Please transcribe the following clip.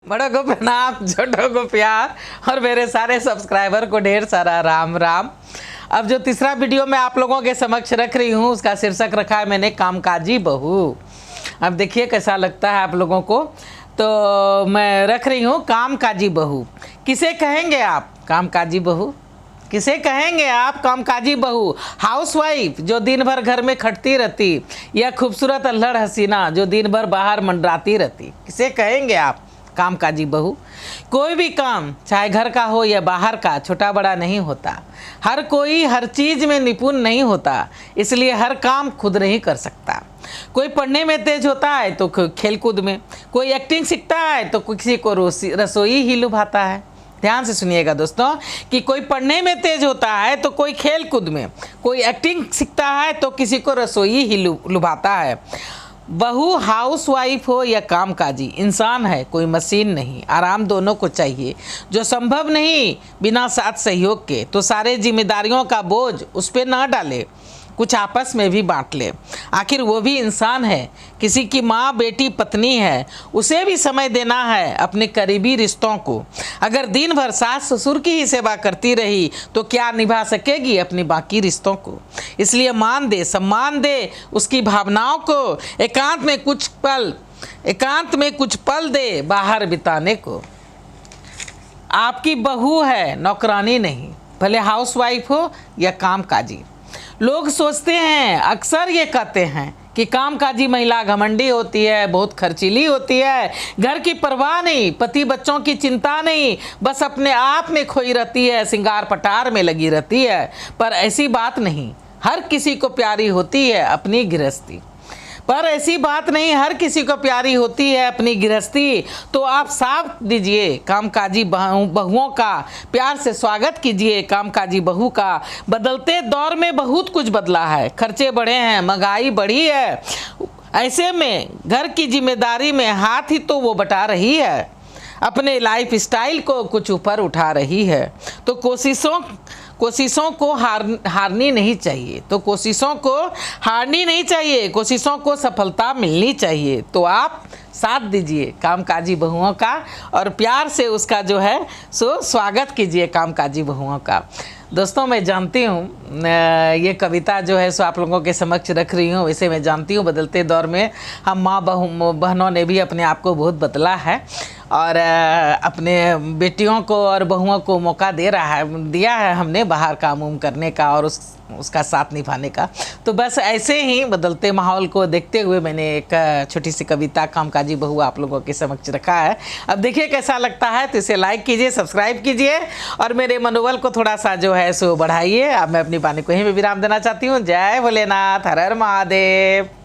बड़ों को प्रणाम, छोटों को प्यार और मेरे सारे सब्सक्राइबर को ढेर सारा राम राम। अब जो तीसरा वीडियो मैं आप लोगों के समक्ष रख रही हूँ उसका शीर्षक रखा है मैंने कामकाजी बहू। अब देखिए कैसा लगता है आप लोगों को। तो मैं रख रही हूँ कामकाजी बहू। किसे कहेंगे आप कामकाजी बहू? किसे कहेंगे आप कामकाजी बहू? हाउसवाइफ जो दिन भर घर में खटती रहती, या खूबसूरत अल्हड़ हसीना जो दिन भर बाहर मंडराती रहती, किसे कहेंगे आप कामकाजी बहू? कोई भी काम चाहे घर का हो या बाहर का छोटा बड़ा नहीं होता। हर कोई हर चीज़ में निपुण नहीं होता, इसलिए हर काम खुद नहीं कर सकता। कोई पढ़ने में तेज होता है तो खेलकूद में, कोई एक्टिंग सीखता है तो किसी को रसोई ही लुभाता है। ध्यान से सुनिएगा दोस्तों कि कोई पढ़ने में तेज होता है तो कोई खेल कूद में, कोई एक्टिंग सीखता है तो किसी को रसोई ही लुभाता है। बहू हाउसवाइफ हो या कामकाजी, इंसान है कोई मशीन नहीं। आराम दोनों को चाहिए, जो संभव नहीं बिना साथ सहयोग के। तो सारे जिम्मेदारियों का बोझ उस पर ना डाले, कुछ आपस में भी बांट ले। आखिर वो भी इंसान है, किसी की माँ बेटी पत्नी है, उसे भी समय देना है अपने करीबी रिश्तों को। अगर दिन भर सास ससुर की ही सेवा करती रही तो क्या निभा सकेगी अपनी बाकी रिश्तों को? इसलिए मान दे, सम्मान दे उसकी भावनाओं को। एकांत में कुछ पल दे बाहर बिताने को। आपकी बहू है, नौकरानी नहीं, भले हाउसवाइफ हो या कामकाजी। लोग सोचते हैं, अक्सर ये कहते हैं कि कामकाजी महिला घमंडी होती है, बहुत खर्चीली होती है, घर की परवाह नहीं, पति बच्चों की चिंता नहीं, बस अपने आप में खोई रहती है, सिंगार पटार में लगी रहती है। पर ऐसी बात नहीं, हर किसी को प्यारी होती है अपनी गृहस्थी। पर ऐसी बात नहीं, हर किसी को प्यारी होती है अपनी गृहस्थी। तो आप साथ दीजिए कामकाजी बहुओं का, प्यार से स्वागत कीजिए कामकाजी बहू का। बदलते दौर में बहुत कुछ बदला है, खर्चे बढ़े हैं, महंगाई बढ़ी है। ऐसे में घर की जिम्मेदारी में हाथ ही तो वो बटा रही है, अपने लाइफ स्टाइल को कुछ ऊपर उठा रही है। तो कोशिशों को हारनी नहीं चाहिए, कोशिशों को सफलता मिलनी चाहिए। तो आप साथ दीजिए कामकाजी बहुओं का और प्यार से उसका जो है सो स्वागत कीजिए कामकाजी बहुओं का। दोस्तों मैं जानती हूँ ये कविता जो है सो आप लोगों के समक्ष रख रही हूँ। वैसे मैं जानती हूँ बदलते दौर में हम माँ बहनों ने भी अपने आप को बहुत बदला है और अपने बेटियों को और बहुओं को मौका दिया है हमने बाहर काम उम करने का और उसका साथ निभाने का। तो बस ऐसे ही बदलते माहौल को देखते हुए मैंने एक छोटी सी कविता कामकाजी बहू आप लोगों के समक्ष रखा है। अब देखिए कैसा लगता है, तो इसे लाइक कीजिए, सब्सक्राइब कीजिए और मेरे मनोबल को थोड़ा सा जो है सो बढ़ाइए। अब मैं अपनी वाणी को यहीं पे विराम देना चाहती हूँ। जय भोलेनाथ, हर हर महादेव।